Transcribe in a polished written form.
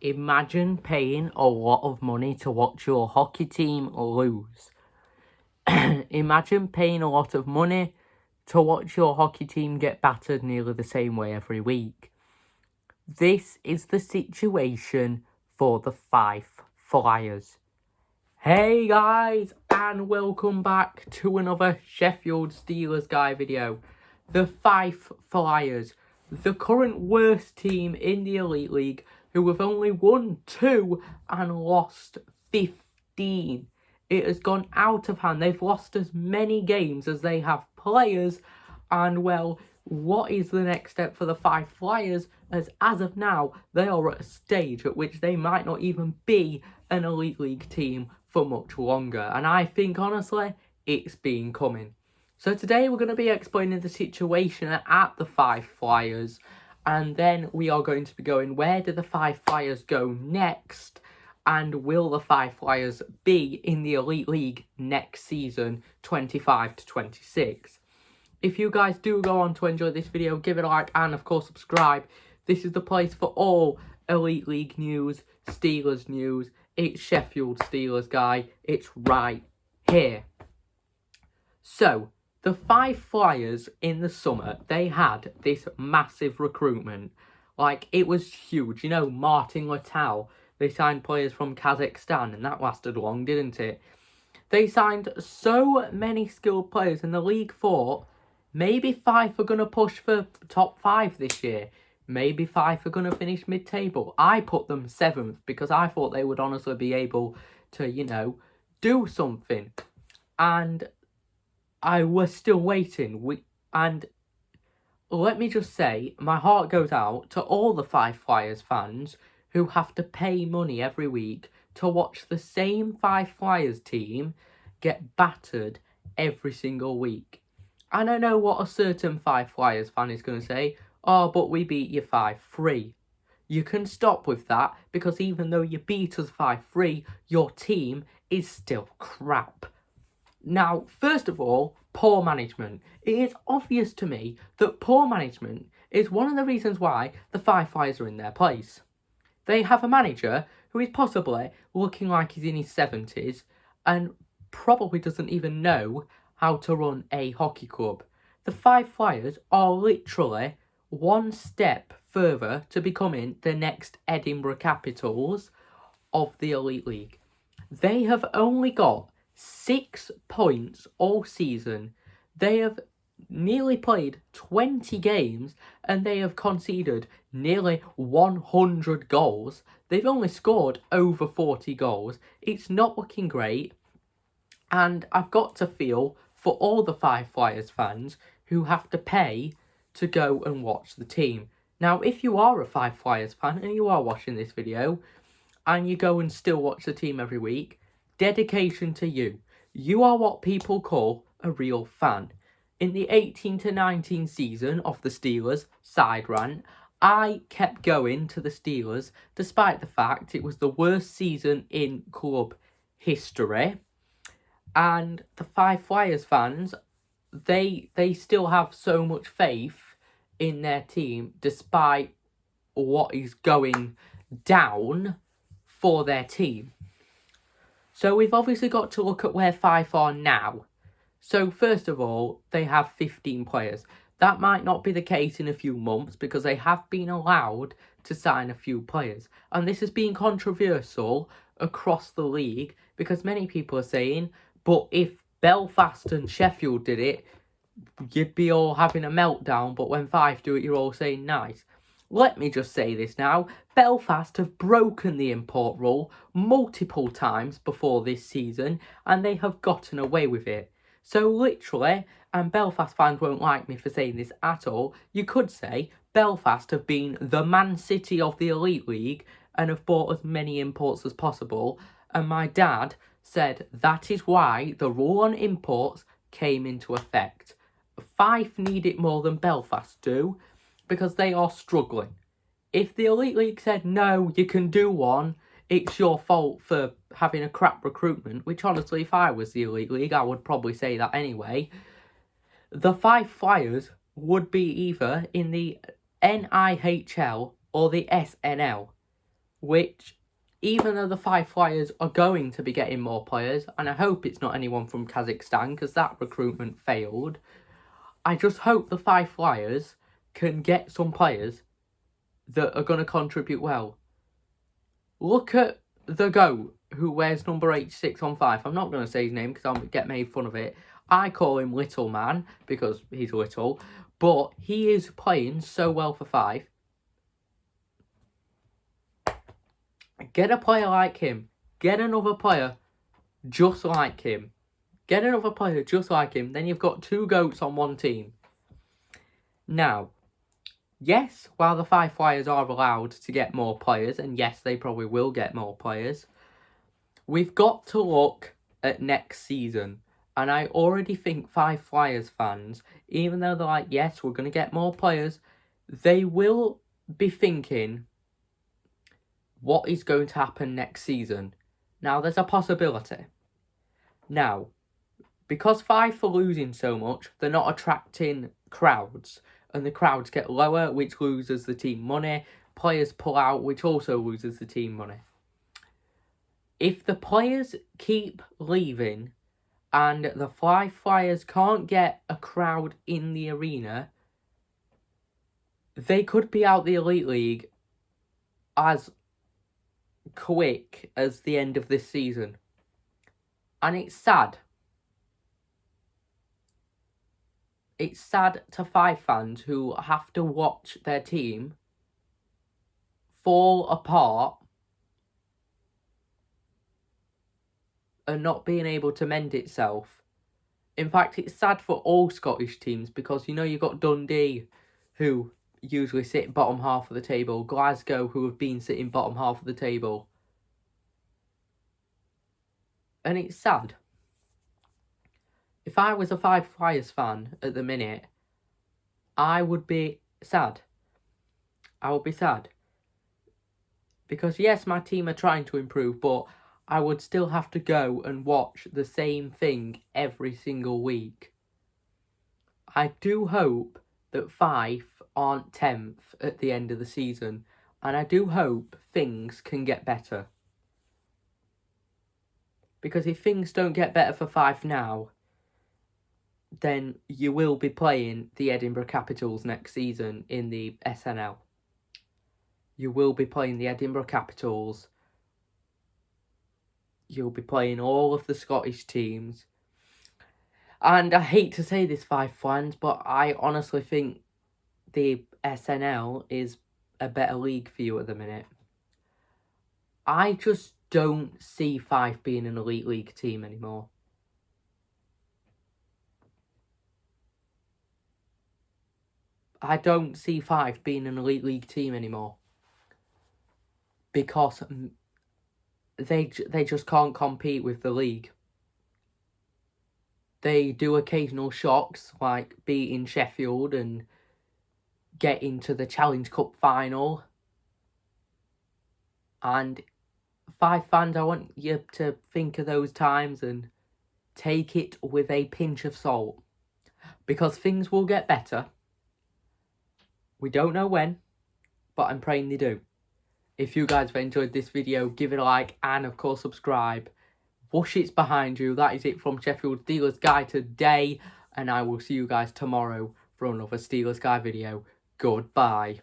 Imagine paying a lot of money to watch your hockey team lose. Imagine paying a lot of money to watch your hockey team get battered nearly the same way every week. This is the situation for the Fife Flyers. Hey guys, and welcome back to another Sheffield Steelers guy video. The Fife Flyers, the current worst team in the Elite League, who have only won 2 and lost 15. It has gone out of hand. They've lost as many games as they have players. And well, what is the next step for the Fife Flyers? As of now, they are at a stage at which they might not even be an Elite League team for much longer. And I think, honestly, it's been coming. So today we're going to be explaining the situation at the Fife Flyers. And then we are going to be going, where do the Fife Flyers go next? And will the Fife Flyers be in the Elite League next season, 25 to 26? If you guys do go on to enjoy this video, give it a like and of course subscribe. This is the place for all Elite League news, Steelers news. It's Sheffield Steelers guy. It's right here. So, the Fife Flyers in the summer, they had this massive recruitment. Like, it was huge. You know, Martin Littell, they signed players from Kazakhstan, and that lasted long, didn't it? They signed so many skilled players, and the league thought, maybe Fife are going to push for top 5 this year. Maybe Fife are going to finish mid-table. I put them 7th, because I thought they would honestly be able to, you know, do something. And I was still waiting, and let me just say, my heart goes out to all the Fife Flyers fans who have to pay money every week to watch the same Fife Flyers team get battered every single week. And I know what a certain Fife Flyers fan is going to say, oh, but we beat you 5-3. You can stop with that, because even though you beat us 5-3, your team is still crap. Now, first of all, poor management. It is obvious to me that poor management is one of the reasons why the Fife Flyers are in their place. They have a manager who is possibly looking like he's in his 70s and probably doesn't even know how to run a hockey club. The Fife Flyers are literally one step further to becoming the next Edinburgh Capitals of the Elite League. They have only got 6 points all season. They have nearly played 20 games and they have conceded nearly 100 goals. They've only scored over 40 goals. It's not looking great. And I've got to feel for all the Fife Flyers fans who have to pay to go and watch the team. Now, if you are a Fife Flyers fan and you are watching this video and you go and still watch the team every week, dedication to you. You are what people call a real fan. In the 18 to 19 season of the Steelers, side rant, I kept going to the Steelers despite the fact it was the worst season in club history. And the Fife Flyers fans, they still have so much faith in their team despite what is going down for their team. So we've obviously got to look at where Fife are now. So first of all, they have 15 players. That might not be the case in a few months because they have been allowed to sign a few players. And this has been controversial across the league because many people are saying, but if Belfast and Sheffield did it, you'd be all having a meltdown, but when Fife do it, you're all saying nice. Let me just say this now. Belfast have broken the import rule multiple times before this season, and they have gotten away with it. So literally, and Belfast fans won't like me for saying this at all, you could say Belfast have been the Man City of the Elite League and have bought as many imports as possible. And my dad said that is why the rule on imports came into effect. Fife need it more than Belfast do, because they are struggling. If the Elite League said, no, you can do one, it's your fault for having a crap recruitment, which honestly, if I was the Elite League, I would probably say that anyway. The Fife Flyers would be either in the NIHL or the SNL. which, even though the Fife Flyers are going to be getting more players, and I hope it's not anyone from Kazakhstan because that recruitment failed, I just hope the Fife Flyers can get some players that are going to contribute well. Look at the GOAT who wears number 86 on Fife. I'm not going to say his name because I'll get made fun of it. I call him Little Man because he's little, but he is playing so well for Fife. Get a player like him. Get another player just like him. Get another player just like him. Then you've got two GOATs on one team. Now, yes, while the Fife Flyers are allowed to get more players, and yes, they probably will get more players, we've got to look at next season. And I already think Fife Flyers fans, even though they're like, yes, we're going to get more players, they will be thinking, what is going to happen next season? Now, there's a possibility. Now, because Fife are losing so much, they're not attracting crowds. And the crowds get lower, which loses the team money. Players pull out, which also loses the team money. If the players keep leaving and the Fife Flyers can't get a crowd in the arena, they could be out the Elite League as quick as the end of this season. And it's sad. It's sad to Fife fans who have to watch their team fall apart and not being able to mend itself. In fact, it's sad for all Scottish teams because, you know, you've got Dundee, who usually sit bottom half of the table, Glasgow, who have been sitting bottom half of the table. And it's sad. If I was a Fife Flyers fan at the minute, I would be sad. I would be sad. Because yes, my team are trying to improve, but I would still have to go and watch the same thing every single week. I do hope that Fife aren't 10th at the end of the season, and I do hope things can get better. Because if things don't get better for Fife now, then you will be playing the Edinburgh Capitals next season in the SNL. You will be playing the Edinburgh Capitals. You'll be playing all of the Scottish teams. And I hate to say this, Fife fans, but I honestly think the SNL is a better league for you at the minute. I just don't see Fife being an Elite League team anymore. I don't see Fife being an Elite League team anymore. Because they just can't compete with the league. They do occasional shocks, like beating Sheffield and getting to the Challenge Cup final. And Fife fans, I want you to think of those times and take it with a pinch of salt. Because things will get better. We don't know when, but I'm praying they do. If you guys have enjoyed this video, give it a like and of course subscribe. Whoosh, it's behind you. That is it from Sheffield Steelers Guy today. And I will see you guys tomorrow for another Steelers Guy video. Goodbye.